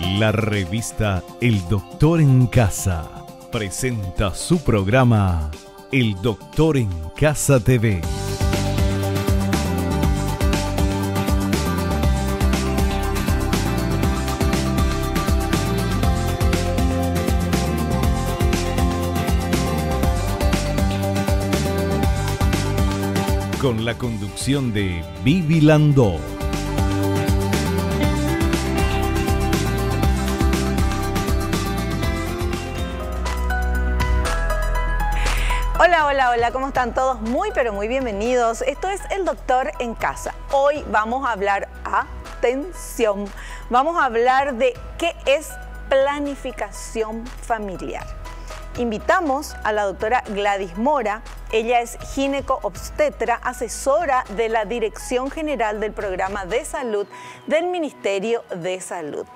La revista El Doctor en Casa presenta su programa El Doctor en Casa TV. Con la conducción de Vivi Landó. Hola, ¿cómo están todos? Muy, pero muy bienvenidos. Esto es El Doctor en Casa. Hoy vamos a hablar, atención, vamos a hablar de qué es planificación familiar. Invitamos a la doctora Gladys Mora. Ella es gineco-obstetra, asesora de la Dirección General del Programa de Salud del Ministerio de Salud.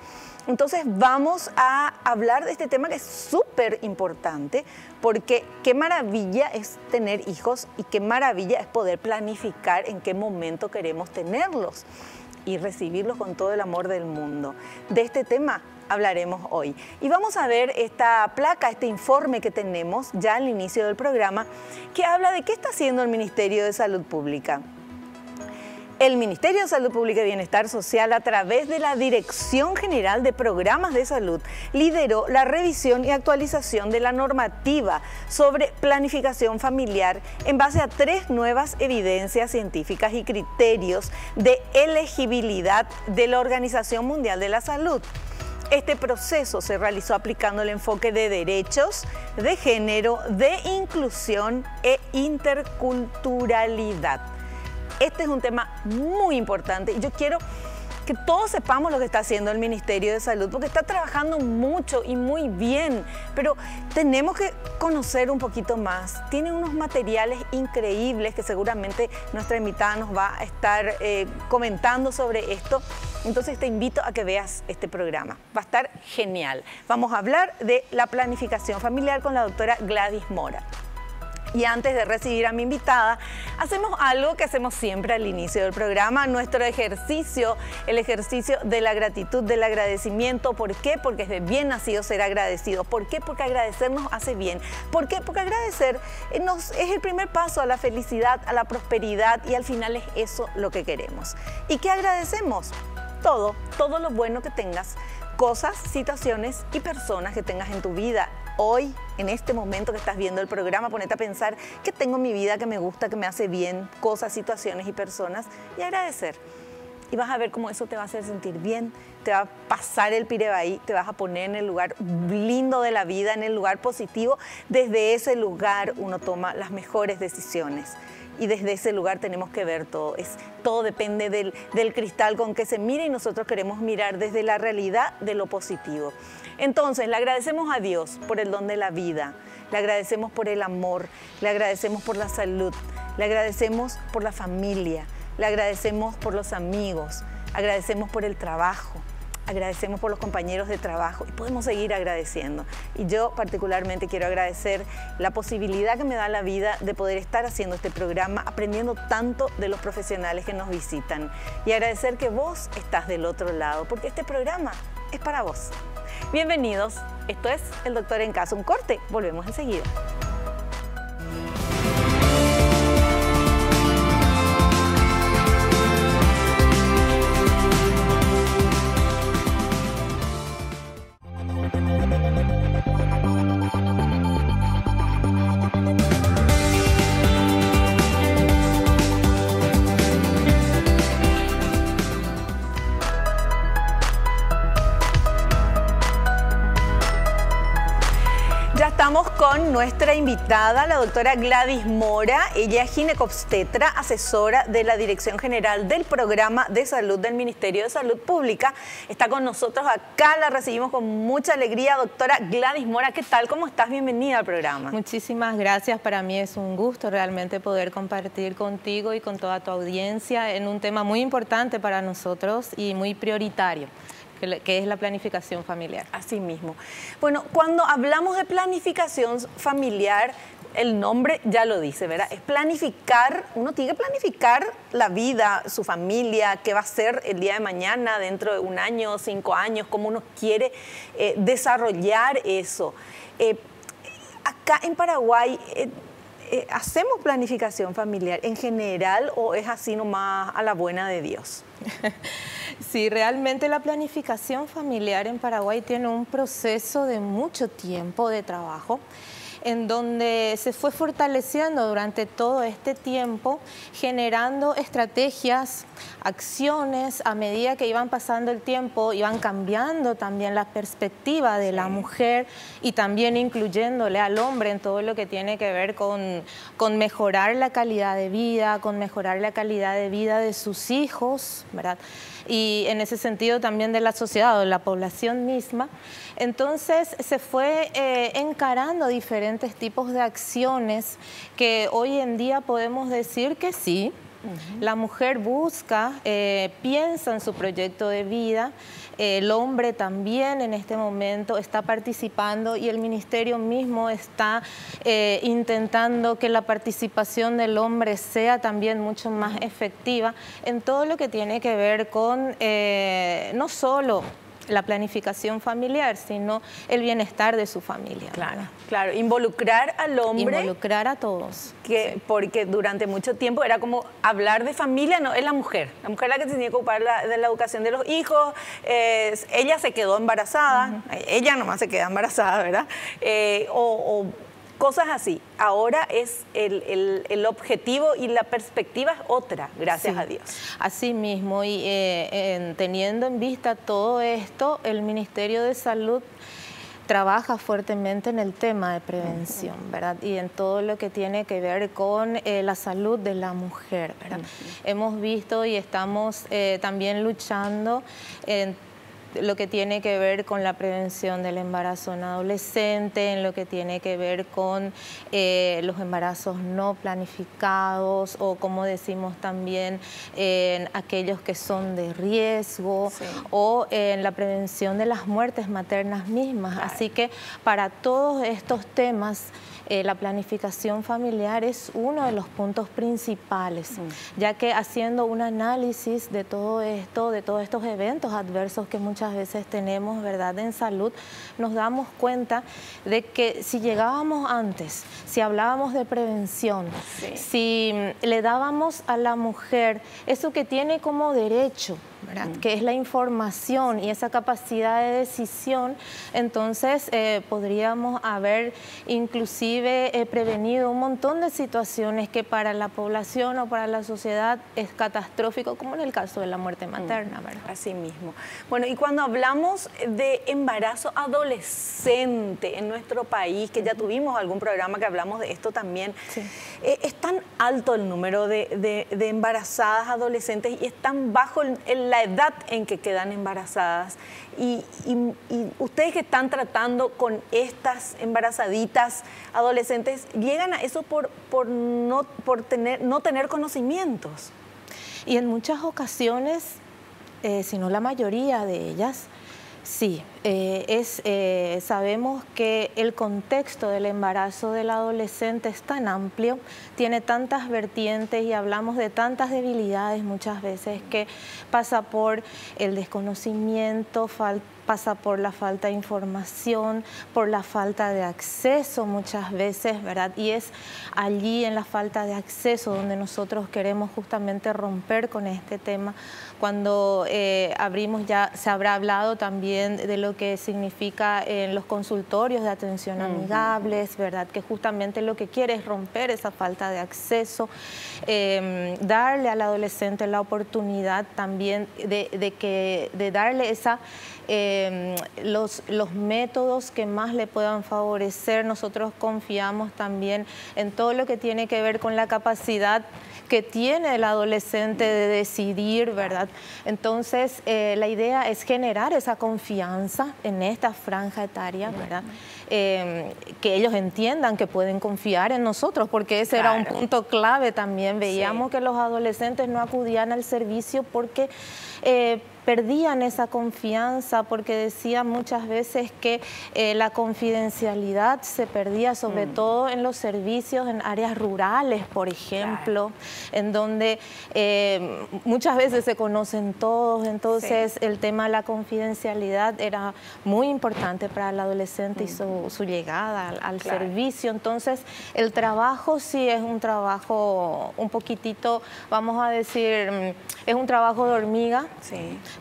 Entonces vamos a hablar de este tema que es súper importante, porque qué maravilla es tener hijos y qué maravilla es poder planificar en qué momento queremos tenerlos y recibirlos con todo el amor del mundo. De este tema hablaremos hoy. Y vamos a ver esta placa, este informe que tenemos ya al inicio del programa, que habla de qué está haciendo el Ministerio de Salud Pública. El Ministerio de Salud Pública y Bienestar Social, a través de la Dirección General de Programas de Salud, lideró la revisión y actualización de la normativa sobre planificación familiar en base a 3 nuevas evidencias científicas y criterios de elegibilidad de la Organización Mundial de la Salud. Este proceso se realizó aplicando el enfoque de derechos, de género, de inclusión e interculturalidad. Este es un tema muy importante y yo quiero que todos sepamos lo que está haciendo el Ministerio de Salud, porque está trabajando mucho y muy bien, pero tenemos que conocer un poquito más. Tiene unos materiales increíbles que seguramente nuestra invitada nos va a estar comentando sobre esto. Entonces te invito a que veas este programa. Va a estar genial. Vamos a hablar de la planificación familiar con la doctora Gladys Mora. Y antes de recibir a mi invitada, hacemos algo que hacemos siempre al inicio del programa, nuestro ejercicio, el ejercicio de la gratitud, del agradecimiento. ¿Por qué? Porque es de bien nacido ser agradecido. ¿Por qué? Porque agradecer nos hace bien. ¿Por qué? Porque agradecer es el primer paso a la felicidad, a la prosperidad, y al final es eso lo que queremos. ¿Y qué agradecemos? Todo lo bueno que tengas, cosas, situaciones y personas que tengas en tu vida. Hoy, en este momento que estás viendo el programa, ponete a pensar qué tengo en mi vida que me gusta, que me hace bien, cosas, situaciones y personas, y agradecer. Y vas a ver cómo eso te va a hacer sentir bien, te va a pasar el pirebaí, te vas a poner en el lugar lindo de la vida, en el lugar positivo. Desde ese lugar uno toma las mejores decisiones. Y desde ese lugar tenemos que ver todo. Todo depende del cristal con que se mire, y nosotros queremos mirar desde la realidad de lo positivo. Entonces, le agradecemos a Dios por el don de la vida, le agradecemos por el amor, le agradecemos por la salud, le agradecemos por la familia, le agradecemos por los amigos, agradecemos por el trabajo, agradecemos por los compañeros de trabajo, y podemos seguir agradeciendo. Y yo particularmente quiero agradecer la posibilidad que me da la vida de poder estar haciendo este programa, aprendiendo tanto de los profesionales que nos visitan, y agradecer que vos estás del otro lado, porque este programa es para vos. Bienvenidos, esto es El Doctor en Casa. Un corte, volvemos enseguida. Estamos con nuestra invitada, la doctora Gladys Mora. Ella es gineco-obstetra, asesora de la Dirección General del Programa de Salud del Ministerio de Salud Pública. Está con nosotros acá, la recibimos con mucha alegría. Doctora Gladys Mora, ¿qué tal? ¿Cómo estás? Bienvenida al programa. Muchísimas gracias. Para mí es un gusto realmente poder compartir contigo y con toda tu audiencia en un tema muy importante para nosotros y muy prioritario, que es la planificación familiar. Así mismo. Bueno, cuando hablamos de planificación familiar, el nombre ya lo dice, ¿verdad? Es planificar, uno tiene que planificar la vida, su familia, qué va a ser el día de mañana, dentro de 1 año, 5 años, cómo uno quiere desarrollar eso. Acá en Paraguay, ¿hacemos planificación familiar en general o es así nomás a la buena de Dios? Sí, realmente la planificación familiar en Paraguay tiene un proceso de mucho tiempo de trabajo, en donde se fue fortaleciendo durante todo este tiempo, generando estrategias, acciones, a medida que iban pasando el tiempo, iban cambiando también la perspectiva de la mujer y también incluyéndole al hombre en todo lo que tiene que ver con mejorar la calidad de vida, con mejorar la calidad de vida de sus hijos, ¿verdad? Y en ese sentido también de la sociedad o de la población misma. Entonces se fue encarando diferentes tipos de acciones que hoy en día podemos decir que sí. La mujer busca, piensa en su proyecto de vida, el hombre también en este momento está participando y el ministerio mismo está intentando que la participación del hombre sea también mucho más efectiva en todo lo que tiene que ver con no solo la planificación familiar, sino el bienestar de su familia. Claro, claro. Involucrar al hombre. Involucrar a todos. Porque durante mucho tiempo era como hablar de familia, no, es la mujer. La mujer la que se tenía que ocupar de la educación de los hijos. Ella se quedó embarazada. Ella nomás se queda embarazada, ¿verdad? Cosas así. Ahora es el objetivo y la perspectiva es otra, gracias a Dios. Así mismo, y teniendo en vista todo esto, el Ministerio de Salud trabaja fuertemente en el tema de prevención, ¿verdad? Y en todo lo que tiene que ver con la salud de la mujer, ¿verdad? Hemos visto y estamos también luchando en lo que tiene que ver con la prevención del embarazo en adolescente, en lo que tiene que ver con los embarazos no planificados o, como decimos también, en aquellos que son de riesgo o en la prevención de las muertes maternas mismas. Claro. Así que para todos estos temas, la planificación familiar es uno de los puntos principales, ya que haciendo un análisis de todo esto, de todos estos eventos adversos que muchas veces tenemos, ¿verdad?, en salud, nos damos cuenta de que si llegábamos antes, si hablábamos de prevención, si le dábamos a la mujer eso que tiene como derecho, ¿verdad?, que es la información y esa capacidad de decisión, entonces podríamos haber inclusive prevenido un montón de situaciones que para la población o para la sociedad es catastrófico, como en el caso de la muerte materna, ¿verdad? Así mismo. Bueno, y cuando hablamos de embarazo adolescente en nuestro país, que ya tuvimos algún programa que hablamos de esto también, es tan alto el número de embarazadas adolescentes y es tan bajo la edad en que quedan embarazadas. Y ustedes que están tratando con estas embarazaditas adolescentes, llegan a eso por no tener conocimientos. Y en muchas ocasiones, si no la mayoría de ellas, sí, sabemos que el contexto del embarazo del adolescente es tan amplio, tiene tantas vertientes y hablamos de tantas debilidades muchas veces que pasa por el desconocimiento, pasa por la falta de información, por la falta de acceso muchas veces, ¿verdad? Y es allí en la falta de acceso donde nosotros queremos justamente romper con este tema. Cuando abrimos ya, se habrá hablado también de lo que significa en los consultorios de atención amigables, ¿verdad? Que justamente lo que quiere es romper esa falta de acceso, darle al adolescente la oportunidad también de darle esa... los métodos que más le puedan favorecer. Nosotros confiamos también en todo lo que tiene que ver con la capacidad que tiene el adolescente de decidir, ¿verdad? Entonces, la idea es generar esa confianza en esta franja etaria, ¿verdad? Que ellos entiendan que pueden confiar en nosotros, porque ese era un punto clave también. Veíamos que los adolescentes no acudían al servicio porque perdían esa confianza porque decían muchas veces que la confidencialidad se perdía, sobre todo en los servicios en áreas rurales, por ejemplo, en donde muchas veces se conocen todos, entonces el tema de la confidencialidad era muy importante para el adolescente y su llegada al servicio. Entonces el trabajo sí es un trabajo un poquitito, vamos a decir, es un trabajo de hormiga,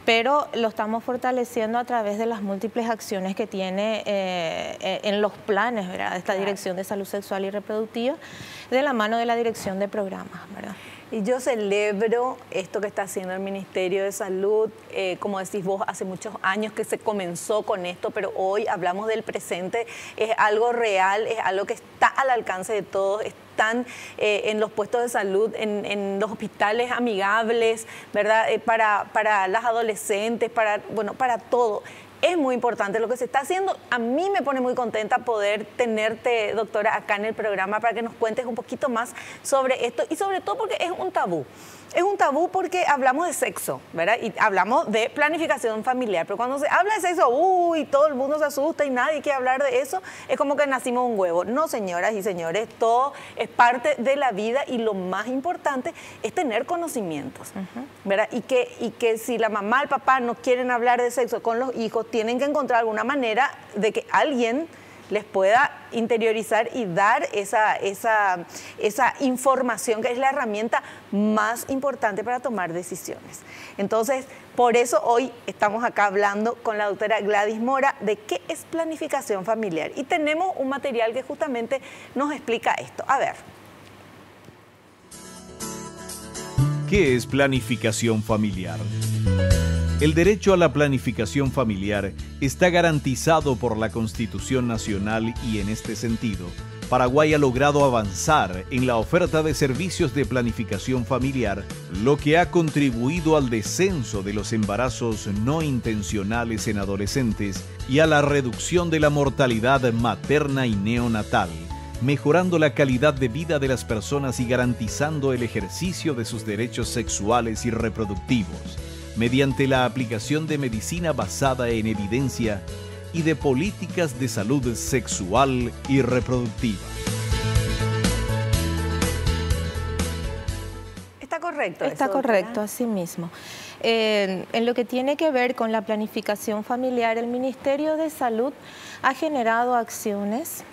pero lo estamos fortaleciendo a través de las múltiples acciones que tiene en los planes, ¿verdad? Esta Dirección de Salud Sexual y Reproductiva, de la mano de la Dirección de Programas, ¿verdad? Y yo celebro esto que está haciendo el Ministerio de Salud. Como decís vos, hace muchos años que se comenzó con esto, pero hoy hablamos del presente. Es algo real, es algo que está al alcance de todos. Están en los puestos de salud, en los hospitales amigables, ¿verdad? Para las adolescentes, para todo. Es muy importante lo que se está haciendo. A mí me pone muy contenta poder tenerte, doctora, acá en el programa para que nos cuentes un poquito más sobre esto y sobre todo porque es un tabú. Es un tabú porque hablamos de sexo, ¿verdad? Y hablamos de planificación familiar, pero cuando se habla de sexo, uy, todo el mundo se asusta y nadie quiere hablar de eso. Es como que nacimos un huevo. No, señoras y señores, todo es parte de la vida y lo más importante es tener conocimientos, ¿verdad? Y que si la mamá, el papá no quieren hablar de sexo con los hijos, tienen que encontrar alguna manera de que alguien les pueda interiorizar y dar esa información que es la herramienta más importante para tomar decisiones. Entonces, por eso hoy estamos acá hablando con la doctora Gladys Mora de qué es planificación familiar. Y tenemos un material que justamente nos explica esto. A ver. ¿Qué es planificación familiar? El derecho a la planificación familiar está garantizado por la Constitución Nacional y en este sentido, Paraguay ha logrado avanzar en la oferta de servicios de planificación familiar, lo que ha contribuido al descenso de los embarazos no intencionales en adolescentes y a la reducción de la mortalidad materna y neonatal, mejorando la calidad de vida de las personas y garantizando el ejercicio de sus derechos sexuales y reproductivos, mediante la aplicación de medicina basada en evidencia y de políticas de salud sexual y reproductiva. ¿Está correcto? Está correcto, así mismo. En lo que tiene que ver con la planificación familiar, el Ministerio de Salud ha generado acciones.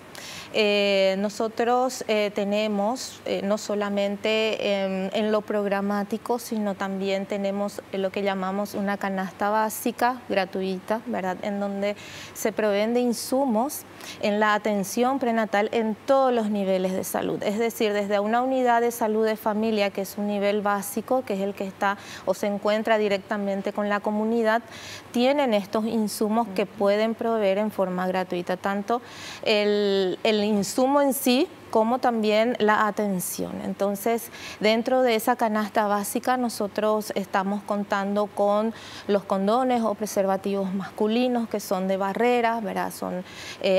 Nosotros tenemos no solamente en lo programático, sino también tenemos lo que llamamos una canasta básica gratuita, ¿verdad? En donde se proveen de insumos en la atención prenatal en todos los niveles de salud. Es decir, desde una unidad de salud de familia, que es un nivel básico, que es el que está o se encuentra directamente con la comunidad, tienen estos insumos que pueden proveer en forma gratuita, tanto el insumo en sí como también la atención. Entonces, dentro de esa canasta básica nosotros estamos contando con los condones o preservativos masculinos que son de barrera, ¿verdad? Son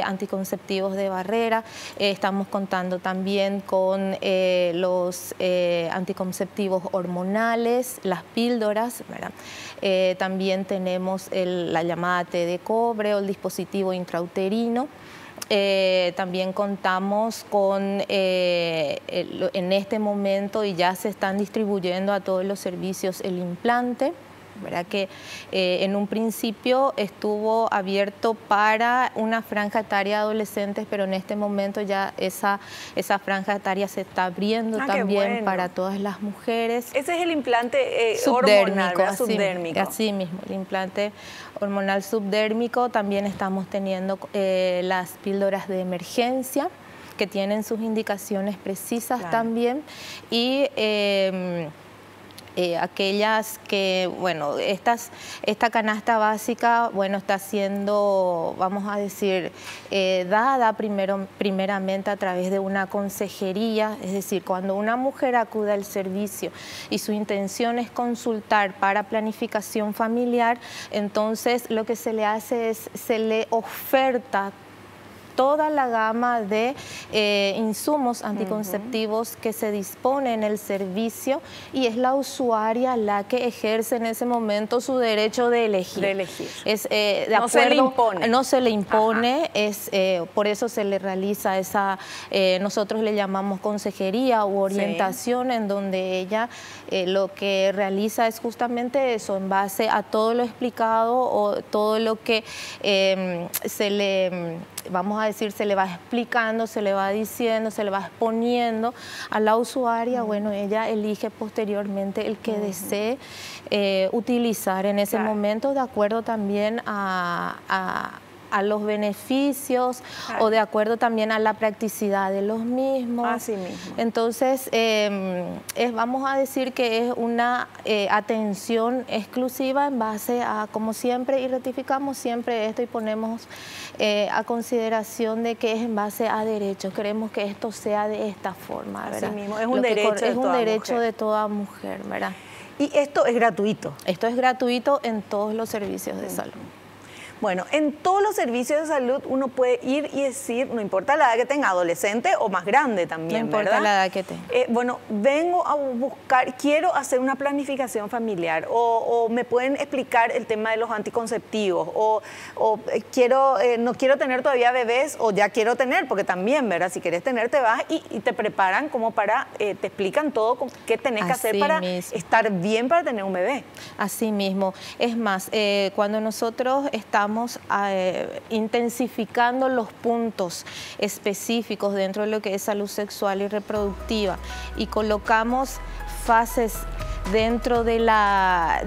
anticonceptivos de barrera. Estamos contando también con los anticonceptivos hormonales, las píldoras, ¿verdad? También tenemos la llamada T de cobre o el dispositivo intrauterino. También contamos con, en este momento, y ya se están distribuyendo a todos los servicios, el implante, ¿verdad? Que en un principio estuvo abierto para una franja etaria de adolescentes, pero en este momento ya esa franja etaria se está abriendo también para todas las mujeres. Ese es el implante subdérmico, hormonal, subdérmico. Así mismo, el implante hormonal subdérmico. También estamos teniendo las píldoras de emergencia, que tienen sus indicaciones precisas también, y aquellas que, bueno, esta canasta básica, bueno, está siendo, vamos a decir, dada primeramente a través de una consejería. Es decir, cuando una mujer acude al servicio y su intención es consultar para planificación familiar, entonces lo que se le hace es, se le oferta toda la gama de insumos anticonceptivos que se dispone en el servicio, y es la usuaria la que ejerce en ese momento su derecho de elegir. Es, no se le impone. No se le impone, por eso se le realiza esa, nosotros le llamamos consejería u orientación, en donde ella lo que realiza es justamente eso, en base a todo lo explicado o todo lo que se le, vamos a decir, se le va explicando, se le va diciendo, se le va exponiendo a la usuaria. Bueno, ella elige posteriormente el que desee utilizar en ese momento, de acuerdo también a los beneficios o de acuerdo también a la practicidad de los mismos. Así mismo. Entonces, vamos a decir que es una atención exclusiva en base a, como siempre, y rectificamos siempre esto y ponemos a consideración de que es en base a derechos. Queremos que esto sea de esta forma, ¿verdad? Así mismo, es un derecho de toda mujer, ¿verdad? Y esto es gratuito. Esto es gratuito en todos los servicios de salud. Bueno, en todos los servicios de salud uno puede ir y decir, no importa la edad que tenga, adolescente o más grande también, no importa la edad que tenga. Bueno, vengo a buscar, quiero hacer una planificación familiar, o me pueden explicar el tema de los anticonceptivos, o quiero, no quiero tener todavía bebés, o ya quiero tener, porque también, ¿verdad? Si quieres tener, te vas y te preparan como para, te explican todo, qué tenés que hacer para estar bien para tener un bebé. Así mismo. Es más, cuando nosotros estamos intensificando los puntos específicos dentro de lo que es salud sexual y reproductiva, y colocamos fases dentro de las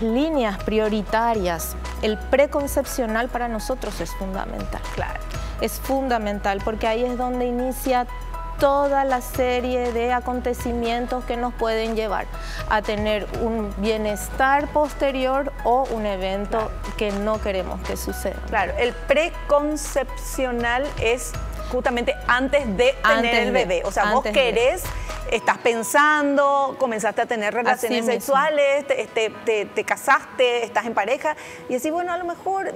líneas prioritarias, el preconcepcional para nosotros es fundamental. Claro. Es fundamental porque ahí es donde inicia toda la serie de acontecimientos que nos pueden llevar a tener un bienestar posterior o un evento que no queremos que suceda. Claro, el preconcepcional es justamente antes de tener el bebé. O sea, vos querés, estás pensando, comenzaste a tener relaciones sexuales, te casaste, estás en pareja, y decís, bueno, a lo mejor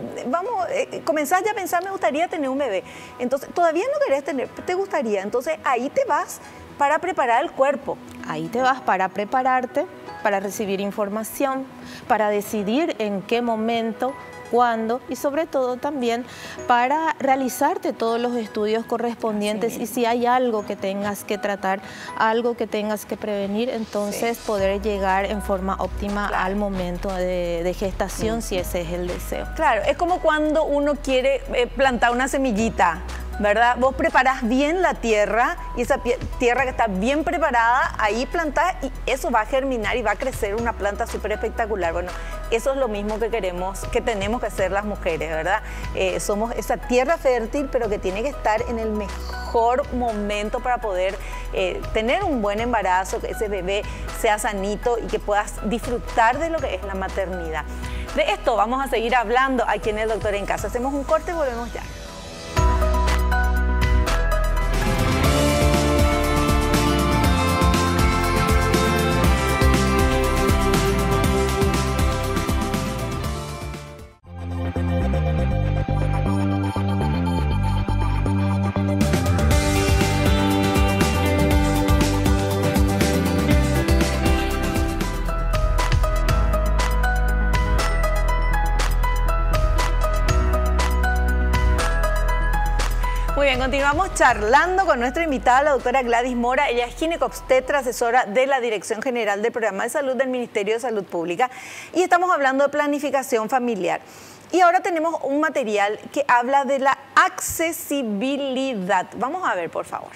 comenzás ya a pensar, me gustaría tener un bebé. Entonces, todavía no querés tener, te gustaría. Entonces, ahí te vas para preparar el cuerpo. Ahí te vas para prepararte, para recibir información, para decidir en qué momento, cuándo, y sobre todo también para realizarte todos los estudios correspondientes, y si hay algo que tengas que tratar, algo que tengas que prevenir, entonces poder llegar en forma óptima al momento de gestación, si ese es el deseo. Claro, es como cuando uno quiere plantar una semillita, ¿verdad? Vos preparás bien la tierra, y esa tierra que está bien preparada, ahí plantás, y eso va a germinar y va a crecer una planta súper espectacular. Bueno, eso es lo mismo que queremos, que tenemos que hacer las mujeres, ¿verdad? Somos esa tierra fértil, pero que tiene que estar en el mejor momento para poder tener un buen embarazo, que ese bebé sea sanito y que puedas disfrutar de lo que es la maternidad. De esto vamos a seguir hablando aquí en El Doctor en Casa. Hacemos un corte y volvemos ya. Muy bien, continuamos charlando con nuestra invitada, la doctora Gladys Mora. Ella es ginecobstetra, asesora de la Dirección General del Programa de Salud del Ministerio de Salud Pública, y estamos hablando de planificación familiar. Y ahora tenemos un material que habla de la accesibilidad. Vamos a ver, por favor.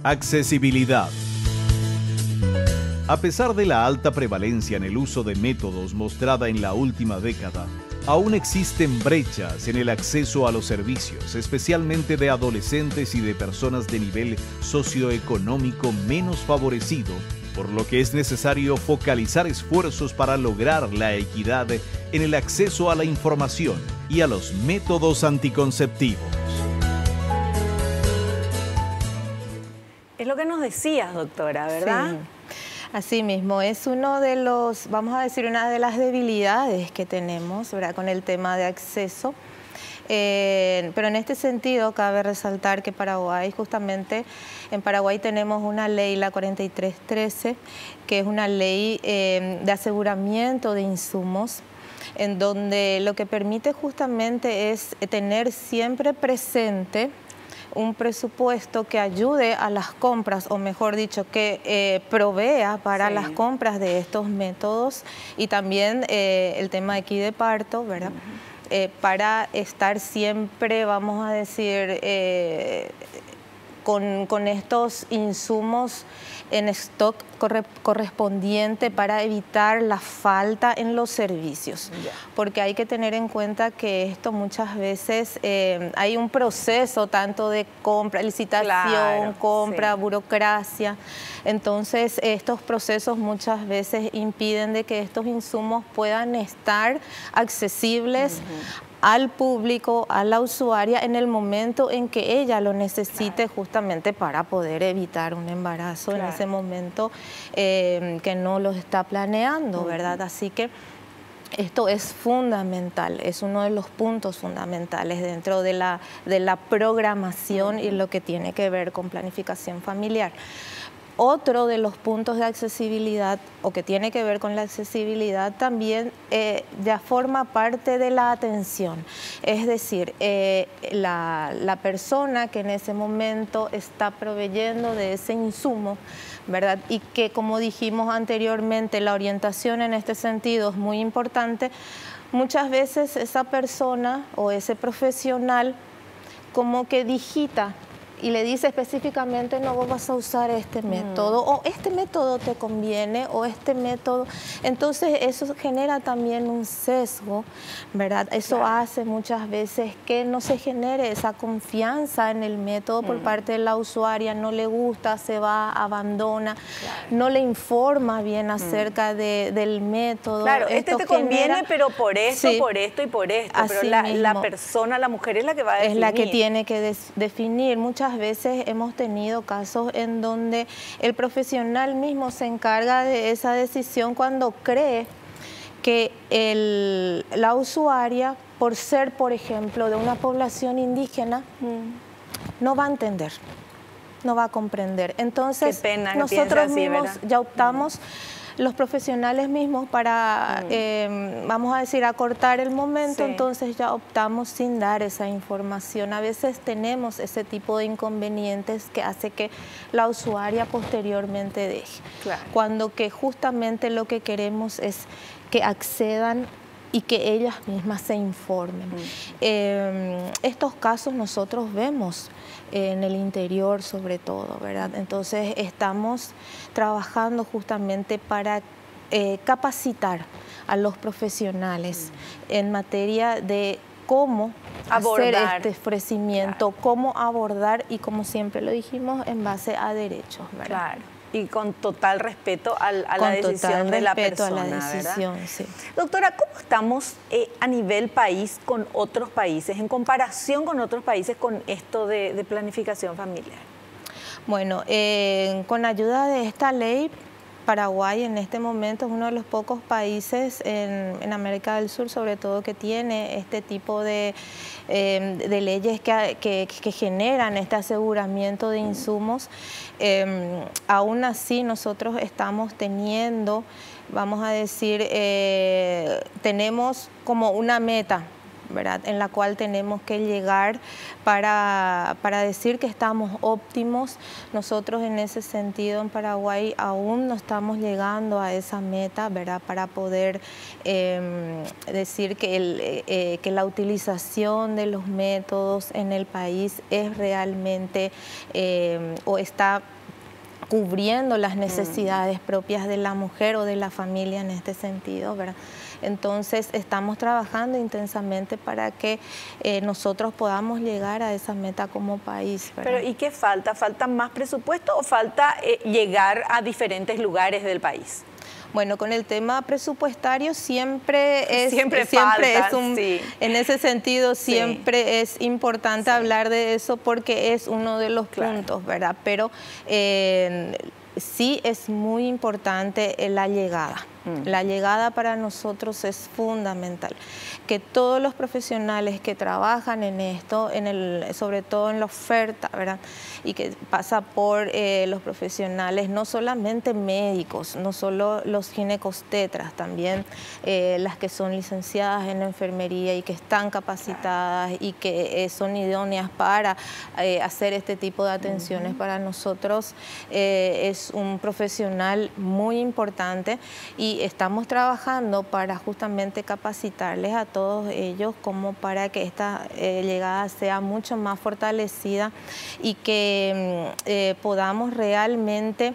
Accesibilidad. A pesar de la alta prevalencia en el uso de métodos mostrada en la última década, aún existen brechas en el acceso a los servicios, especialmente de adolescentes y de personas de nivel socioeconómico menos favorecido, por lo que es necesario focalizar esfuerzos para lograr la equidad en el acceso a la información y a los métodos anticonceptivos. Es lo que nos decías, doctora, ¿verdad? Sí. Así mismo, es uno de los, vamos a decir, una de las debilidades que tenemos, ¿verdad?, con el tema de acceso. Pero en este sentido cabe resaltar que Paraguay, justamente en Paraguay tenemos una ley, la 4313, que es una ley de aseguramiento de insumos, en donde lo que permite justamente es tener siempre presente un presupuesto que ayude a las compras, o mejor dicho, que provea para las compras de estos métodos, y también el tema aquí de parto, ¿verdad? Para estar siempre, vamos a decir, con estos insumos en stock correspondiente para evitar la falta en los servicios. Porque hay que tener en cuenta que esto muchas veces hay un proceso tanto de compra, licitación, compra, burocracia. Entonces estos procesos muchas veces impiden de que estos insumos puedan estar accesibles al público, a la usuaria, en el momento en que ella lo necesite, justamente para poder evitar un embarazo en ese momento que no lo está planeando, ¿verdad? Así que esto es fundamental, es uno de los puntos fundamentales dentro de la programación y lo que tiene que ver con planificación familiar. Otro de los puntos de accesibilidad, o que tiene que ver con la accesibilidad, también ya forma parte de la atención. Es decir, la persona que en ese momento está proveyendo de ese insumo, ¿verdad? Y que, como dijimos anteriormente, la orientación en este sentido es muy importante. Muchas veces esa persona o ese profesional como que digita y le dice específicamente: no, vos vas a usar este método, o este método te conviene, o este método. Entonces eso genera también un sesgo, ¿verdad? Eso hace muchas veces que no se genere esa confianza en el método por parte de la usuaria. No le gusta, se va, abandona, no le informa bien acerca del método. Claro, este te conviene, pero por esto, por esto y por esto. Así pero mismo, la persona, la mujer, es la que va a definir. Es la que tiene que definir. Muchas veces hemos tenido casos en donde el profesional mismo se encarga de esa decisión cuando cree que la usuaria, por ser, por ejemplo, de una población indígena, no va a entender, no va a comprender. Entonces, nosotros mismos ya optamos, los profesionales mismos, para, vamos a decir, acortar el momento. Entonces ya optamos sin dar esa información. A veces tenemos ese tipo de inconvenientes que hace que la usuaria posteriormente deje. Cuando que justamente lo que queremos es que accedan y que ellas mismas se informen. Estos casos nosotros vemos en el interior sobre todo, ¿verdad? Entonces estamos trabajando justamente para capacitar a los profesionales en materia de cómo hacer este ofrecimiento, cómo abordar, y como siempre lo dijimos, en base a derechos, ¿verdad? Y con total respeto a la decisión de la persona, ¿verdad? Doctora, ¿cómo estamos a nivel país con otros países, en comparación con otros países, con esto de planificación familiar? Bueno, con ayuda de esta ley, Paraguay en este momento es uno de los pocos países en América del Sur, sobre todo, que tiene este tipo de leyes que generan este aseguramiento de insumos. Aún así, nosotros estamos teniendo, vamos a decir, tenemos como una meta, ¿verdad?, en la cual tenemos que llegar para decir que estamos óptimos. Nosotros en ese sentido en Paraguay aún no estamos llegando a esa meta, ¿verdad?, para poder decir que la utilización de los métodos en el país es realmente o está cubriendo las necesidades propias de la mujer o de la familia en este sentido, ¿verdad? Entonces estamos trabajando intensamente para que nosotros podamos llegar a esa meta como país, ¿verdad? Pero ¿y qué falta? ¿Falta más presupuesto o falta llegar a diferentes lugares del país? Bueno, con el tema presupuestario siempre es en ese sentido siempre es importante hablar de eso, porque es uno de los puntos, ¿verdad? Pero sí es muy importante la llegada. La llegada para nosotros es fundamental. Que todos los profesionales que trabajan en esto, sobre todo en la oferta, ¿verdad? Y que pasa por los profesionales, no solamente médicos, no solo los ginecostetras, también las que son licenciadas en enfermería y que están capacitadas y que son idóneas para hacer este tipo de atenciones para nosotros. Es un profesional muy importante y estamos trabajando para justamente capacitarles a todos ellos como para que esta llegada sea mucho más fortalecida y que podamos realmente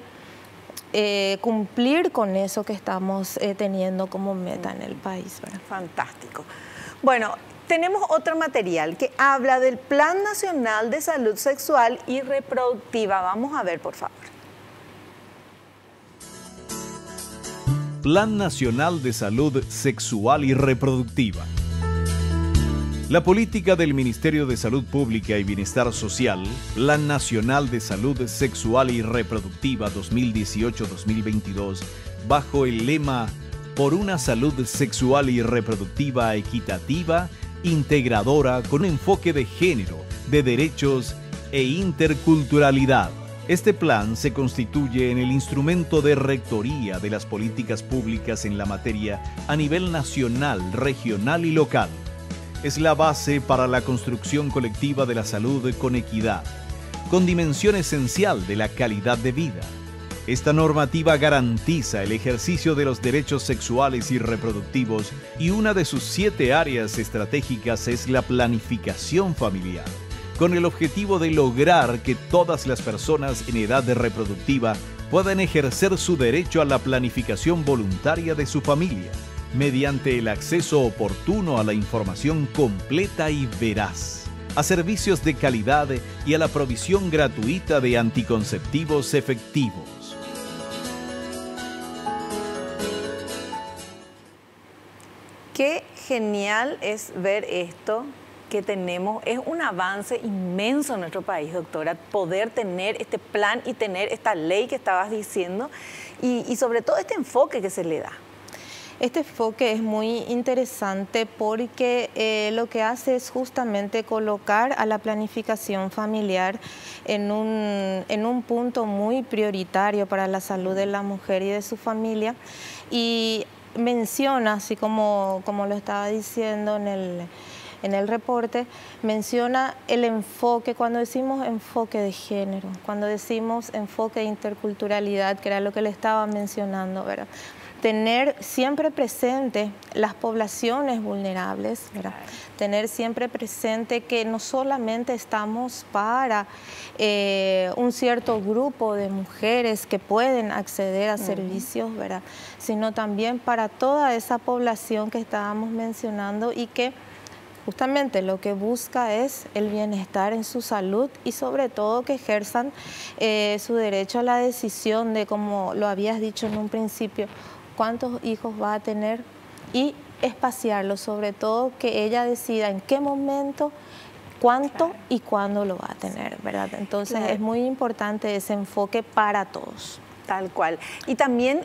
cumplir con eso que estamos teniendo como meta en el país, ¿verdad? Fantástico. Bueno, tenemos otro material que habla del Plan Nacional de Salud Sexual y Reproductiva. Vamos a ver, por favor. Plan Nacional de Salud Sexual y Reproductiva. La política del Ministerio de Salud Pública y Bienestar Social, Plan Nacional de Salud Sexual y Reproductiva 2018-2022, bajo el lema Por una salud sexual y reproductiva equitativa, integradora, con enfoque de género, de derechos e interculturalidad. Este plan se constituye en el instrumento de rectoría de las políticas públicas en la materia a nivel nacional, regional y local. Es la base para la construcción colectiva de la salud con equidad, con dimensión esencial de la calidad de vida. Esta normativa garantiza el ejercicio de los derechos sexuales y reproductivos y una de sus 7 áreas estratégicas es la planificación familiar, con el objetivo de lograr que todas las personas en edad reproductiva puedan ejercer su derecho a la planificación voluntaria de su familia, mediante el acceso oportuno a la información completa y veraz, a servicios de calidad y a la provisión gratuita de anticonceptivos efectivos. Qué genial es ver esto que tenemos. Es un avance inmenso en nuestro país, doctora, poder tener este plan y tener esta ley que estabas diciendo y sobre todo este enfoque que se le da. Este enfoque es muy interesante porque lo que hace es justamente colocar a la planificación familiar en un punto muy prioritario para la salud de la mujer y de su familia, y menciona, así como lo estaba diciendo en el reporte, menciona el enfoque, cuando decimos enfoque de género, cuando decimos enfoque de interculturalidad, que era lo que le estaba mencionando, ¿verdad? Tener siempre presente las poblaciones vulnerables, ¿verdad? Tener siempre presente que no solamente estamos para un cierto grupo de mujeres que pueden acceder a servicios, ¿verdad? Sino también para toda esa población que estábamos mencionando y que justamente lo que busca es el bienestar en su salud y sobre todo que ejerzan su derecho a la decisión de, como lo habías dicho en un principio, cuántos hijos va a tener y espaciarlo, sobre todo que ella decida en qué momento, cuánto y cuándo lo va a tener, ¿verdad? Entonces es muy importante ese enfoque para todos. Tal cual. Y también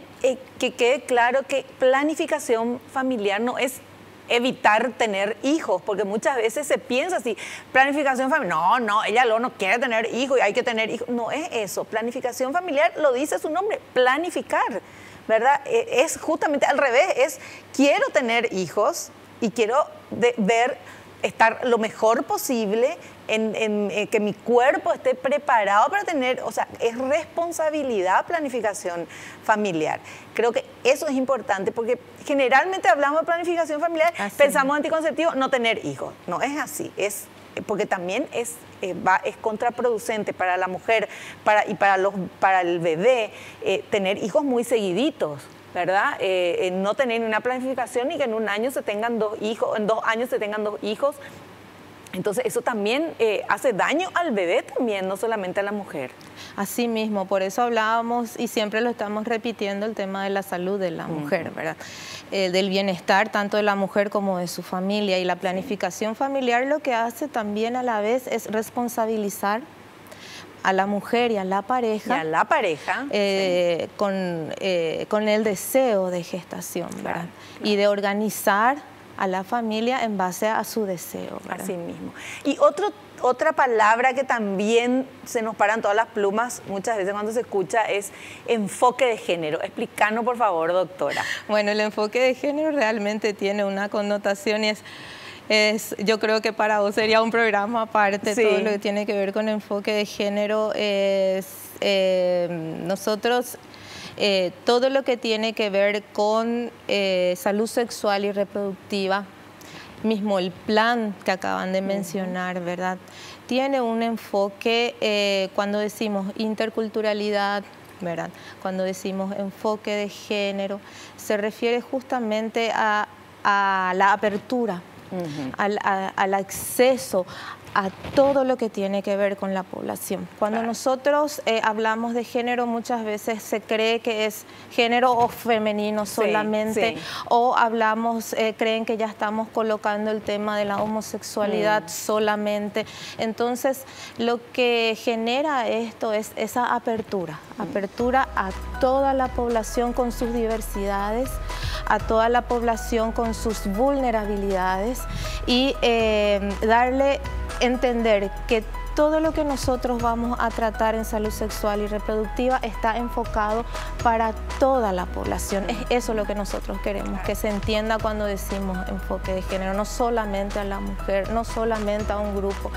que quede claro que planificación familiar no es evitar tener hijos, porque muchas veces se piensa así, planificación familiar, no, ella no quiere tener hijos y hay que tener hijos. No es eso, planificación familiar lo dice su nombre, planificar, ¿verdad? Es justamente al revés, es quiero tener hijos y quiero estar lo mejor posible en que mi cuerpo esté preparado para tener, o sea, es responsabilidad planificación familiar. Creo que eso es importante porque generalmente hablamos de planificación familiar, pensamos anticonceptivo, no tener hijos. No es así, porque también es contraproducente para la mujer y para el bebé tener hijos muy seguiditos, ¿verdad? No tener una planificación y que en un año se tengan 2 hijos, en 2 años se tengan 2 hijos. Entonces eso también hace daño al bebé también, no solamente a la mujer. Así mismo, por eso hablábamos y siempre lo estamos repitiendo, el tema de la salud de la mujer, ¿verdad? Del bienestar tanto de la mujer como de su familia, y la planificación familiar lo que hace también a la vez es responsabilizar a la mujer y a la pareja. Y a la pareja. Sí. Con el deseo de gestación, ¿verdad? Claro. Y de organizar a la familia en base a su deseo, ¿verdad? Así mismo. Y otra palabra que también se nos paran todas las plumas muchas veces cuando se escucha es enfoque de género. Explícanos, por favor, doctora. Bueno, el enfoque de género realmente tiene una connotación y yo creo que para vos sería un programa aparte. Sí. Todo lo que tiene que ver con enfoque de género es nosotros... todo lo que tiene que ver con salud sexual y reproductiva, mismo el plan que acaban de mencionar, ¿verdad? Tiene un enfoque, cuando decimos interculturalidad, ¿verdad? Cuando decimos enfoque de género, se refiere justamente a la apertura, al acceso a todo lo que tiene que ver con la población. Cuando nosotros hablamos de género, muchas veces se cree que es género o femenino solamente, o hablamos, creen que ya estamos colocando el tema de la homosexualidad solamente. Entonces, lo que genera esto es esa apertura a toda la población con sus diversidades, a toda la población con sus vulnerabilidades y entender que todo lo que nosotros vamos a tratar en salud sexual y reproductiva está enfocado para toda la población. Es eso lo que nosotros queremos, que se entienda cuando decimos enfoque de género, no solamente a la mujer, no solamente a un grupo,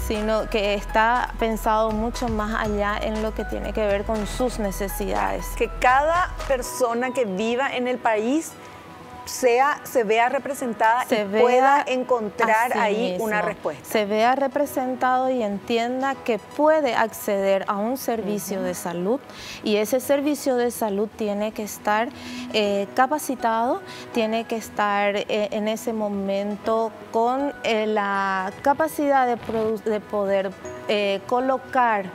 sino que está pensado mucho más allá en lo que tiene que ver con sus necesidades. Que cada persona que viva en el país se vea representada y pueda encontrar ahí una respuesta. Se vea representado y entienda que puede acceder a un servicio de salud, y ese servicio de salud tiene que estar capacitado, tiene que estar en ese momento con la capacidad de poder colocar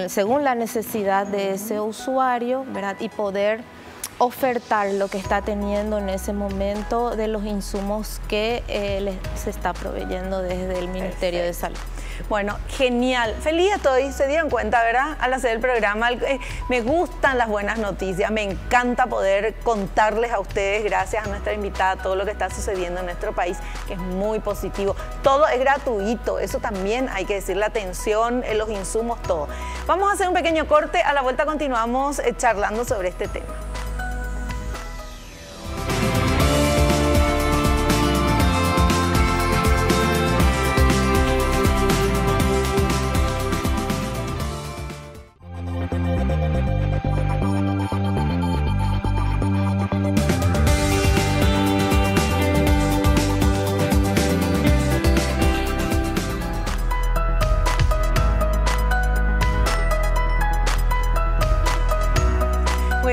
según la necesidad de ese usuario, ¿verdad? Y poder ofertar lo que está teniendo en ese momento de los insumos que se está proveyendo desde el Ministerio de Salud. Bueno, genial. Feliz estoy, se dieron cuenta, ¿verdad? Al hacer el programa, me gustan las buenas noticias, me encanta poder contarles a ustedes, gracias a nuestra invitada, todo lo que está sucediendo en nuestro país, que es muy positivo. Todo es gratuito, eso también hay que decir, la atención, los insumos, todo. Vamos a hacer un pequeño corte, a la vuelta continuamos charlando sobre este tema.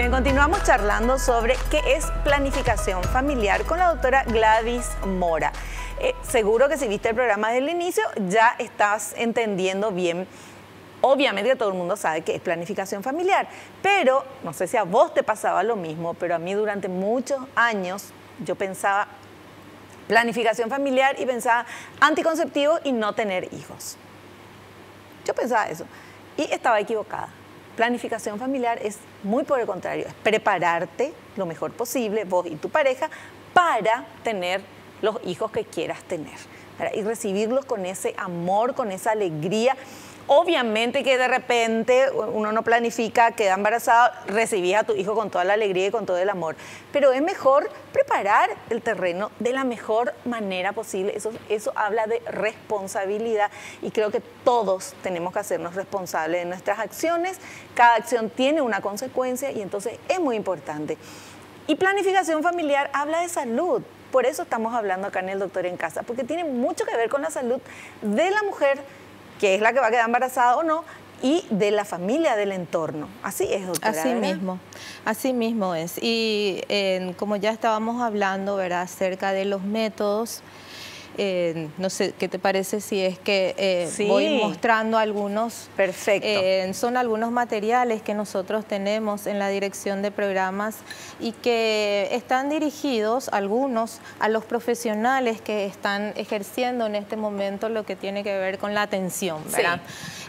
Continuamos charlando sobre qué es planificación familiar con la doctora Gladys Mora. Seguro que si viste el programa desde el inicio ya estás entendiendo bien. Obviamente que todo el mundo sabe que es planificación familiar, pero no sé si a vos te pasaba lo mismo, pero a mí durante muchos años yo pensaba planificación familiar y pensaba anticonceptivo y no tener hijos. Yo pensaba eso y estaba equivocada. Planificación familiar es muy por el contrario, es prepararte lo mejor posible, vos y tu pareja, para tener los hijos que quieras tener, ¿verdad? Y recibirlos con ese amor, con esa alegría. Obviamente que de repente uno no planifica, queda embarazado, recibís a tu hijo con toda la alegría y con todo el amor. Pero es mejor preparar el terreno de la mejor manera posible. Eso habla de responsabilidad y creo que todos tenemos que hacernos responsables de nuestras acciones. Cada acción tiene una consecuencia y entonces es muy importante. Y planificación familiar habla de salud. Por eso estamos hablando acá en El Doctor en Casa, porque tiene mucho que ver con la salud de la mujer, que es la que va a quedar embarazada o no, y de la familia, del entorno. Así es, doctora. Así mismo es. Y como ya estábamos hablando, ¿verdad?, acerca de los métodos, No sé, ¿qué te parece si es que Sí. voy mostrando algunos? Perfecto. Son algunos materiales que nosotros tenemos en la dirección de programas y que están dirigidos, algunos, a los profesionales que están ejerciendo en este momento lo que tiene que ver con la atención, ¿verdad?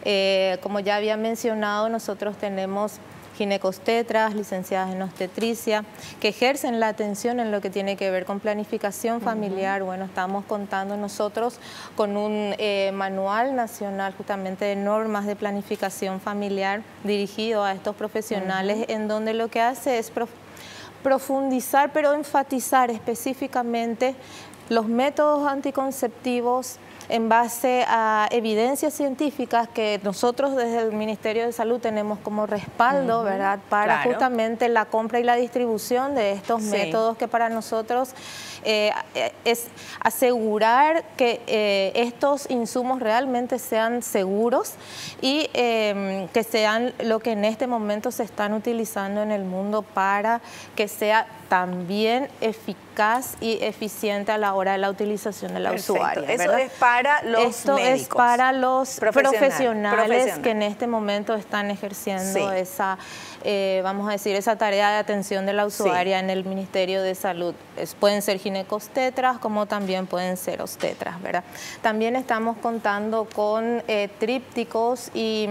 Sí. Como ya había mencionado, nosotros tenemos ginecobstetras, licenciadas en obstetricia, que ejercen la atención en lo que tiene que ver con planificación familiar. Bueno, estamos contando nosotros con un manual nacional justamente de normas de planificación familiar dirigido a estos profesionales, en donde lo que hace es profundizar, pero enfatizar específicamente los métodos anticonceptivos en base a evidencias científicas que nosotros desde el Ministerio de Salud tenemos como respaldo, ¿verdad? Para justamente la compra y la distribución de estos métodos que para nosotros es asegurar que estos insumos realmente sean seguros y que sean lo que en este momento se están utilizando en el mundo para que sea también eficaz y eficiente a la hora de la utilización de la usuaria. Eso es para los médicos. Es para los profesionales que en este momento están ejerciendo esa, vamos a decir, esa tarea de atención de la usuaria en el Ministerio de Salud. Pueden ser ginecobstetras como también pueden ser obstetras, ¿verdad? También estamos contando con trípticos y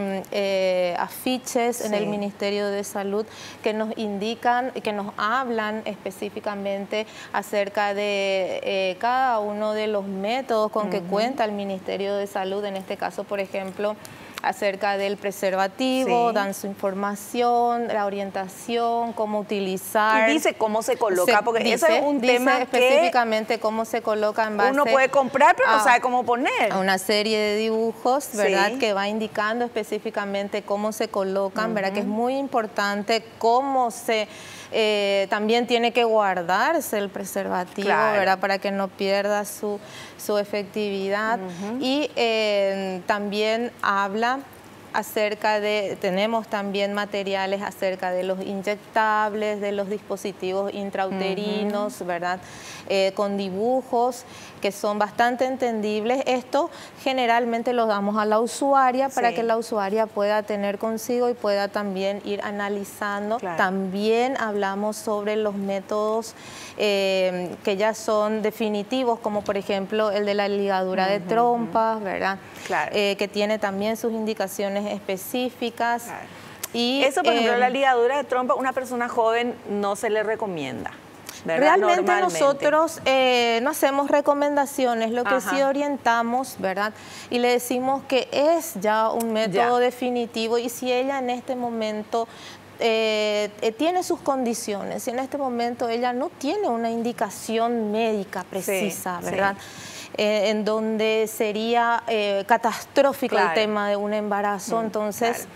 afiches en el Ministerio de Salud que nos indican, que nos hablan específicamente acerca de cada uno de los métodos con que cuenta el Ministerio de Salud, en este caso, por ejemplo, acerca del preservativo, dan su información, la orientación, cómo utilizar. Y dice cómo se coloca, porque eso es un tema específicamente cómo se coloca en base. Uno puede comprar, pero no sabe cómo poner. A una serie de dibujos, ¿verdad? Que va indicando específicamente cómo se colocan, ¿verdad? Que es muy importante cómo se... también tiene que guardarse el preservativo, ¿verdad? Para que no pierda su efectividad. Y también habla acerca de, tenemos también materiales acerca de los inyectables, de los dispositivos intrauterinos, ¿verdad? Con dibujos que son bastante entendibles. Esto generalmente lo damos a la usuaria para que la usuaria pueda tener consigo y pueda también ir analizando. También hablamos sobre los métodos que ya son definitivos, como por ejemplo el de la ligadura de trompas, ¿verdad? Que tiene también sus indicaciones específicas. Y eso, por ejemplo, la ligadura de trompa, una persona joven no se le recomienda, ¿verdad? Realmente nosotros no hacemos recomendaciones, lo que sí orientamos, ¿verdad? Y le decimos que es ya un método definitivo, y si ella en este momento tiene sus condiciones, si en este momento ella no tiene una indicación médica precisa, ¿verdad? En donde sería catastrófico el tema de un embarazo, entonces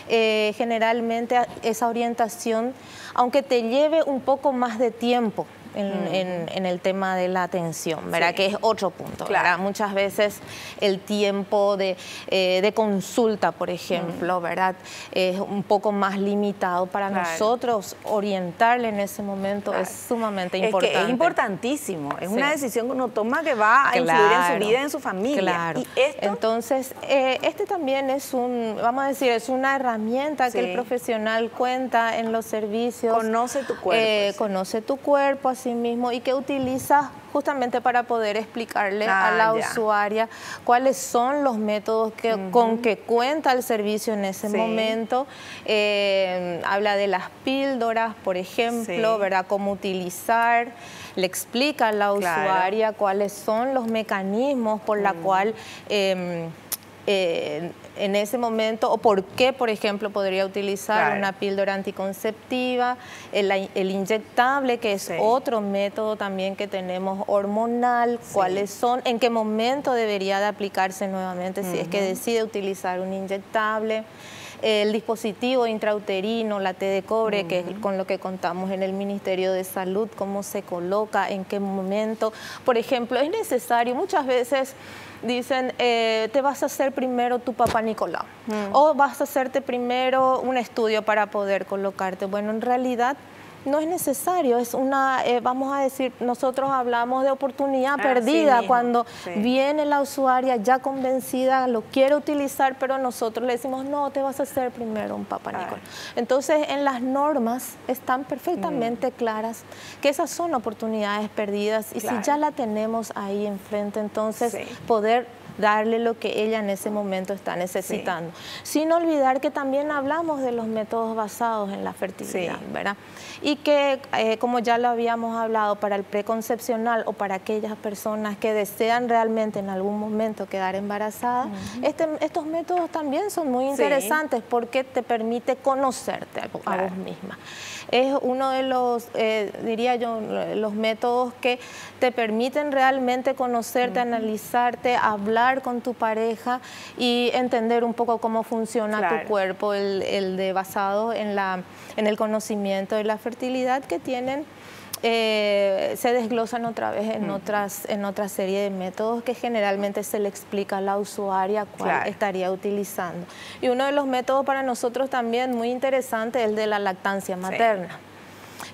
generalmente esa orientación, aunque te lleve un poco más de tiempo en el tema de la atención, ¿verdad? Que es otro punto, ¿verdad? Muchas veces el tiempo de consulta, por ejemplo, ¿verdad? Es un poco más limitado para nosotros. Orientarle en ese momento es sumamente importante. Es importantísimo, es una decisión que uno toma que va a influir en su vida, en su familia. ¿Y esto? Entonces, este también es vamos a decir, es una herramienta que el profesional cuenta en los servicios. Conoce tu cuerpo. Conoce tu cuerpo, sí mismo, y que utiliza justamente para poder explicarle a la usuaria cuáles son los métodos con que cuenta el servicio en ese momento. Habla de las píldoras, por ejemplo, ¿verdad? Cómo utilizar, le explica a la usuaria cuáles son los mecanismos por la cual en ese momento, o por qué, por ejemplo, podría utilizar una píldora anticonceptiva, el inyectable, que es otro método también que tenemos hormonal, cuáles son, en qué momento debería de aplicarse nuevamente si es que decide utilizar un inyectable. El dispositivo intrauterino, la T de cobre, que es con lo que contamos en el Ministerio de Salud, cómo se coloca, en qué momento. Por ejemplo, es necesario, muchas veces dicen, te vas a hacer primero tu papá Nicolau, o vas a hacerte primero un estudio para poder colocarte. Bueno, en realidad No es necesario, es una, vamos a decir, nosotros hablamos de oportunidad perdida cuando viene la usuaria ya convencida, lo quiere utilizar, pero nosotros le decimos, no, te vas a hacer primero un Papa Nicolau. Entonces, en las normas están perfectamente claras que esas son oportunidades perdidas y si ya la tenemos ahí enfrente, entonces poder darle lo que ella en ese momento está necesitando. Sin olvidar que también hablamos de los métodos basados en la fertilidad, ¿verdad? Y que, como ya lo habíamos hablado, para el preconcepcional o para aquellas personas que desean realmente en algún momento quedar embarazadas, estos métodos también son muy interesantes porque te permite conocerte a vos misma. Es uno de los, diría yo, los métodos que te permiten realmente conocerte, analizarte, hablar con tu pareja y entender un poco cómo funciona tu cuerpo, el de basado en el conocimiento de la fertilidad que tienen. Se desglosan otra vez en otra serie de métodos que generalmente se le explica a la usuaria cuál estaría utilizando. Y uno de los métodos para nosotros también muy interesante es el de la lactancia materna,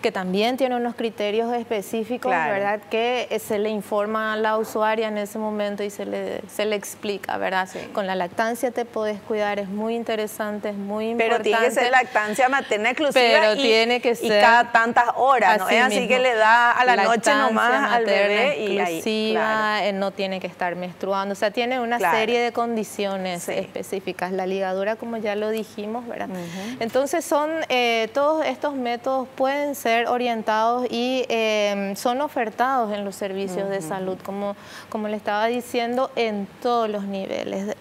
que también tiene unos criterios específicos, ¿verdad? Que se le informa a la usuaria en ese momento y se le explica, ¿verdad? Con la lactancia te podés cuidar, es muy interesante, es muy importante. Pero tiene que ser lactancia materna exclusiva tiene que ser cada tantas horas, ¿no? Es así que le da a la noche nomás al bebé y exclusiva, no tiene que estar menstruando, o sea, tiene una serie de condiciones específicas. La ligadura, como ya lo dijimos, ¿verdad? Entonces son, todos estos métodos pueden ser orientados y son ofertados en los servicios de salud, como le estaba diciendo, en todos los niveles.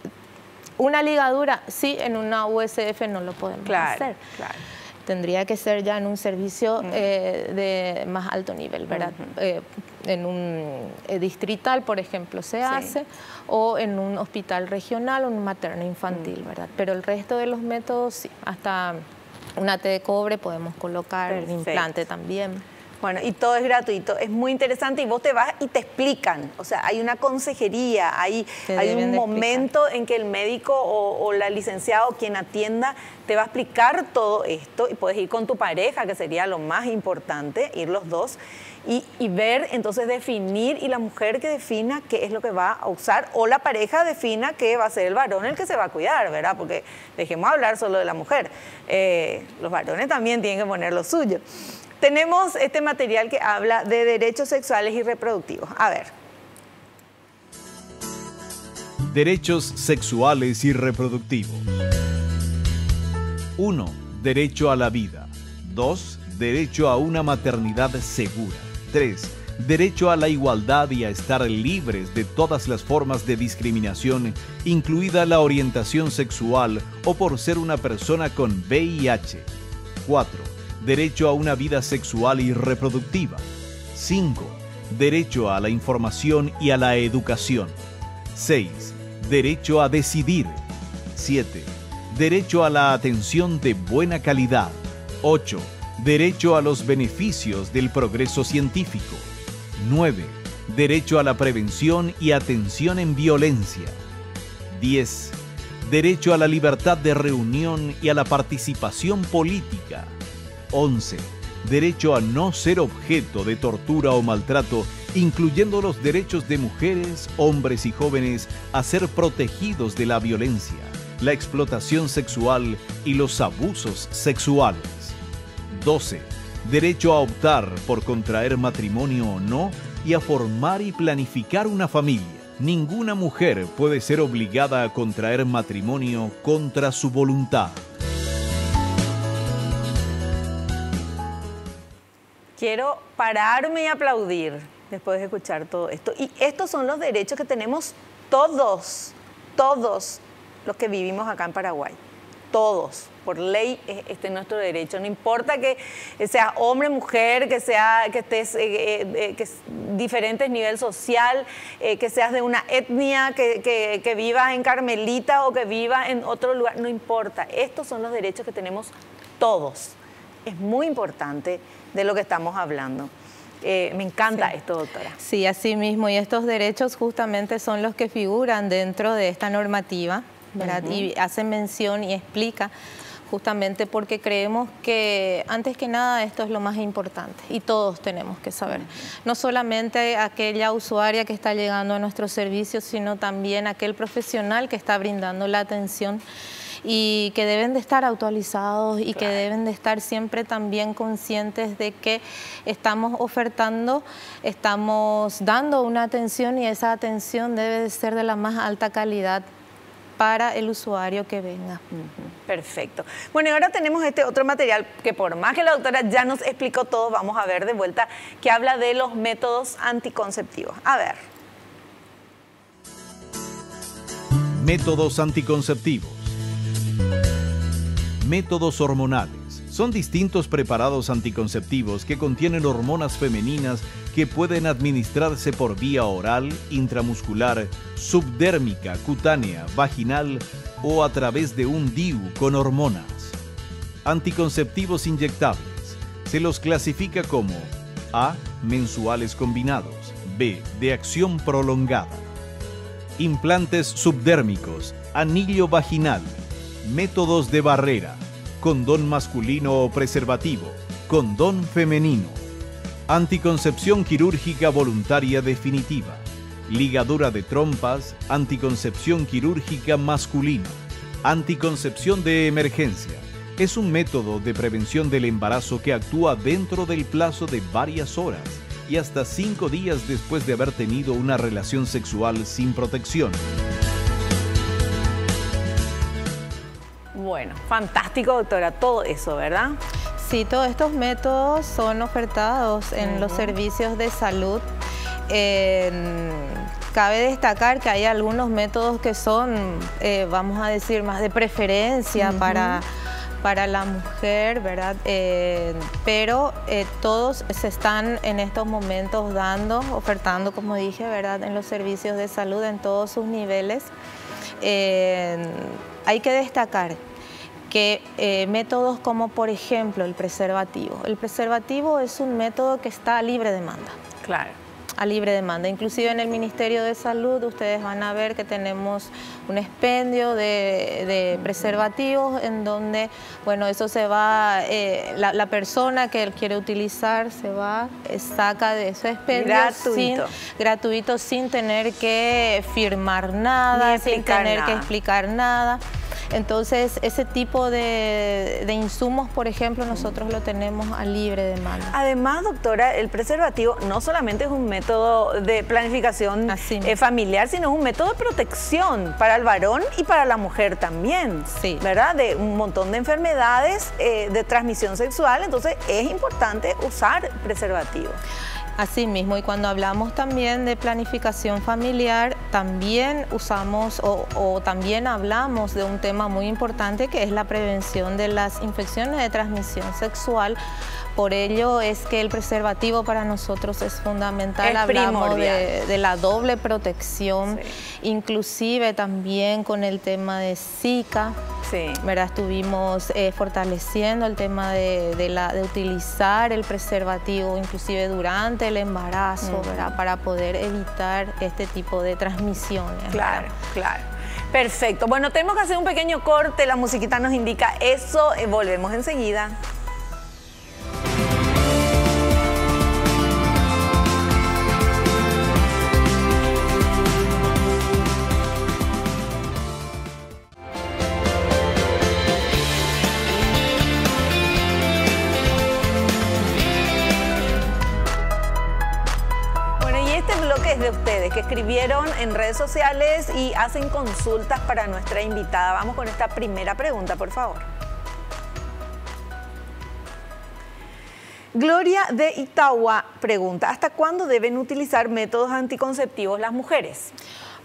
Una ligadura, sí, en una USF no lo podemos hacer. Tendría que ser ya en un servicio de más alto nivel, ¿verdad? En un distrital, por ejemplo, se hace, o en un hospital regional o un materno infantil, ¿verdad? Pero el resto de los métodos, sí, hasta una T de cobre podemos colocar, el implante también. Bueno, y todo es gratuito, es muy interesante y vos te vas y te explican, o sea, hay una consejería, hay un momento en que el médico o la licenciada o quien atienda te va a explicar todo esto y puedes ir con tu pareja, que sería lo más importante, ir los dos y ver, entonces definir y la mujer que defina qué es lo que va a usar o la pareja defina que va a ser el varón el que se va a cuidar, ¿verdad? Porque dejemos hablar solo de la mujer, los varones también tienen que poner lo suyo. Tenemos este material que habla de derechos sexuales y reproductivos. A ver. Derechos sexuales y reproductivos. 1. Derecho a la vida. 2. Derecho a una maternidad segura. 3. Derecho a la igualdad y a estar libres de todas las formas de discriminación, incluida la orientación sexual o por ser una persona con VIH. 4. Derecho a una vida sexual y reproductiva. 5. Derecho a la información y a la educación. 6. Derecho a decidir. 7. Derecho a la atención de buena calidad. 8. Derecho a los beneficios del progreso científico. 9. Derecho a la prevención y atención en violencia. 10. Derecho a la libertad de reunión y a la participación política. 11. Derecho a no ser objeto de tortura o maltrato, incluyendo los derechos de mujeres, hombres y jóvenes a ser protegidos de la violencia, la explotación sexual y los abusos sexuales. 12. Derecho a optar por contraer matrimonio o no y a formar y planificar una familia. Ninguna mujer puede ser obligada a contraer matrimonio contra su voluntad. Quiero pararme y aplaudir después de escuchar todo esto. Y estos son los derechos que tenemos todos los que vivimos acá en Paraguay. Todos. Por ley, este es nuestro derecho. No importa que seas hombre, mujer, que estés diferentes nivel social, que seas de una etnia, que vivas en Carmelita o que vivas en otro lugar. No importa. Estos son los derechos que tenemos todos. Es muy importante de lo que estamos hablando. Me encanta esto, doctora. Sí, así mismo. Y estos derechos justamente son los que figuran dentro de esta normativa, ¿verdad? Y hace mención y explica justamente porque creemos que antes que nada esto es lo más importante y todos tenemos que saber. No solamente aquella usuaria que está llegando a nuestros servicios, sino también aquel profesional que está brindando la atención y que deben de estar actualizados y que deben de estar siempre también conscientes de que estamos ofertando, estamos dando una atención y esa atención debe de ser de la más alta calidad para el usuario que venga. Perfecto. Bueno, y ahora tenemos este otro material que por más que la doctora ya nos explicó todo, vamos a ver de vuelta, que habla de los métodos anticonceptivos. A ver. Métodos anticonceptivos. Métodos hormonales. Son distintos preparados anticonceptivos que contienen hormonas femeninas que pueden administrarse por vía oral, intramuscular, subdérmica, cutánea, vaginal o a través de un DIU con hormonas. Anticonceptivos inyectables. Se los clasifica como A. Mensuales combinados. B. De acción prolongada. Implantes subdérmicos. Anillo vaginal. Métodos de barrera. Condón masculino o preservativo, condón femenino, anticoncepción quirúrgica voluntaria definitiva, ligadura de trompas, anticoncepción quirúrgica masculina, anticoncepción de emergencia. Es un método de prevención del embarazo que actúa dentro del plazo de varias horas y hasta 5 días después de haber tenido una relación sexual sin protección. Bueno, fantástico, doctora, todo eso, ¿verdad? Sí, todos estos métodos son ofertados en los servicios de salud. Cabe destacar que hay algunos métodos que son, vamos a decir, más de preferencia para la mujer, ¿verdad? Pero todos se están en estos momentos ofertando, como dije, ¿verdad? En los servicios de salud en todos sus niveles. Hay que destacar que métodos como, por ejemplo, el preservativo. El preservativo es un método que está a libre demanda. Claro. A libre demanda. Inclusive en el Ministerio de Salud ustedes van a ver que tenemos un expendio de preservativos en donde, bueno, eso se va, la persona que quiere utilizar se va, saca de ese expendio gratuito sin tener que firmar nada, sin tener que explicar nada. Entonces, ese tipo de insumos, por ejemplo, nosotros lo tenemos a libre demanda. Además, doctora, el preservativo no solamente es un método de planificación familiar, sino es un método de protección para el varón y para la mujer también, ¿verdad? De un montón de enfermedades de transmisión sexual, entonces es importante usar preservativo. Así mismo, y cuando hablamos también de planificación familiar, también usamos o también hablamos de un tema muy importante que es la prevención de las infecciones de transmisión sexual. Por ello es que el preservativo para nosotros es fundamental. Hablamos de la doble protección, inclusive también con el tema de Zika. ¿Verdad? Estuvimos fortaleciendo el tema de utilizar el preservativo inclusive durante el embarazo, ¿verdad? Para poder evitar este tipo de transmisiones. Claro, claro. Perfecto. Bueno, tenemos que hacer un pequeño corte, la musiquita nos indica eso, volvemos enseguida. De ustedes que escribieron en redes sociales y hacen consultas para nuestra invitada. Vamos con esta primera pregunta, por favor. Gloria de Itagua pregunta, ¿hasta cuándo deben utilizar métodos anticonceptivos las mujeres?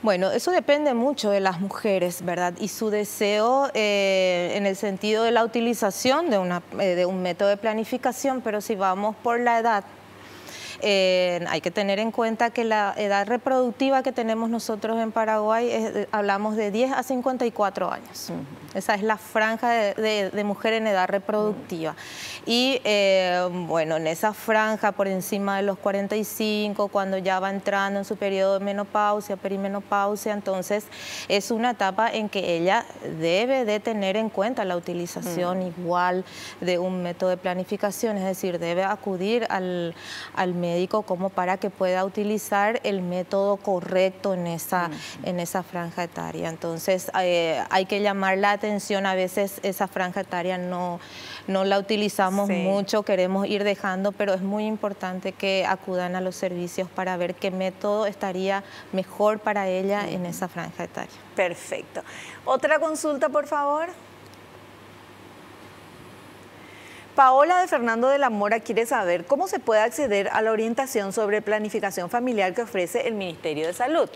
Bueno, eso depende mucho de las mujeres, ¿verdad? Y su deseo en el sentido de la utilización de un método de planificación, pero si vamos por la edad, hay que tener en cuenta que la edad reproductiva que tenemos nosotros en Paraguay, hablamos de 10 a 54 años. Esa es la franja de mujer en edad reproductiva. Y bueno, en esa franja por encima de los 45, cuando ya va entrando en su periodo de menopausia, perimenopausia, entonces es una etapa en que ella debe de tener en cuenta la utilización igual de un método de planificación, es decir, debe acudir al médico como para que pueda utilizar el método correcto en esa franja etaria. Entonces hay que llamar la atención, a veces esa franja etaria no la utilizamos mucho, queremos ir dejando, pero es muy importante que acudan a los servicios para ver qué método estaría mejor para ella en esa franja etaria. Perfecto. Otra consulta, por favor. Paola de Fernando de la Mora quiere saber cómo se puede acceder a la orientación sobre planificación familiar que ofrece el Ministerio de Salud.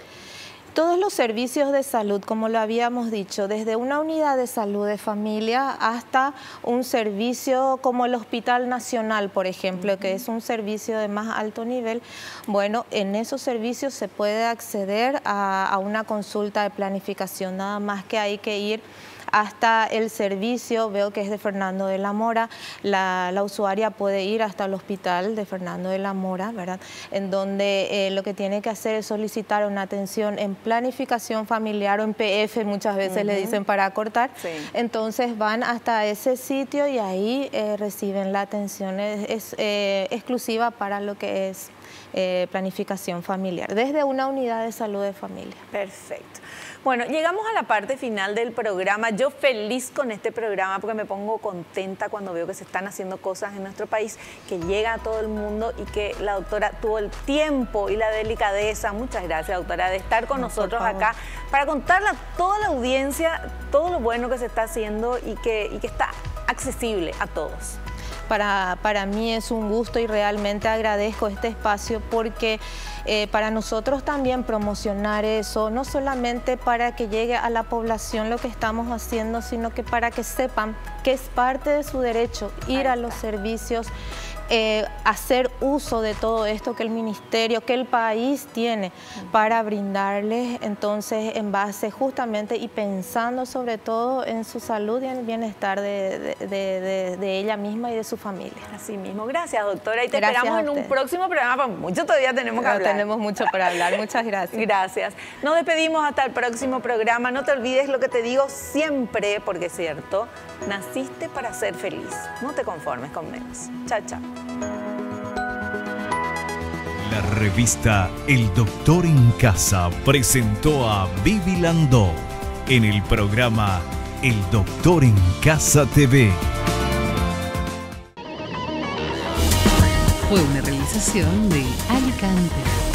Todos los servicios de salud, como lo habíamos dicho, desde una unidad de salud de familia hasta un servicio como el Hospital Nacional, por ejemplo, que es un servicio de más alto nivel, bueno, en esos servicios se puede acceder a una consulta de planificación, nada más que hay que ir hasta el servicio, veo que es de Fernando de la Mora, la usuaria puede ir hasta el hospital de Fernando de la Mora, ¿verdad? En donde lo que tiene que hacer es solicitar una atención en planificación familiar o en PF, muchas veces le dicen para acortar. Entonces van hasta ese sitio y ahí reciben la atención, es exclusiva para lo que es planificación familiar, desde una unidad de salud de familia. Perfecto. Bueno, llegamos a la parte final del programa. Yo feliz con este programa porque me pongo contenta cuando veo que se están haciendo cosas en nuestro país, que llega a todo el mundo y que la doctora tuvo el tiempo y la delicadeza, muchas gracias doctora, de estar con nosotros acá para contarle a toda la audiencia todo lo bueno que se está haciendo y que está accesible a todos. Para mí es un gusto y realmente agradezco este espacio porque para nosotros también promocionar eso, no solamente para que llegue a la población lo que estamos haciendo, sino que para que sepan que es parte de su derecho ir a los servicios, hacer uso de todo esto que el ministerio, que el país tiene para brindarles, entonces en base justamente y pensando sobre todo en su salud y en el bienestar de ella misma y de su familia. Así mismo, gracias doctora y te esperamos en un próximo programa, porque mucho todavía tenemos que hablar. Tenemos mucho para hablar, muchas gracias. Gracias. Nos despedimos hasta el próximo programa, no te olvides lo que te digo siempre, porque es cierto, naciste para ser feliz, no te conformes con menos. Chao, chao. La revista El Doctor en Casa presentó a Vivi Landó en el programa El Doctor en Casa TV. Fue una realización de Alicante.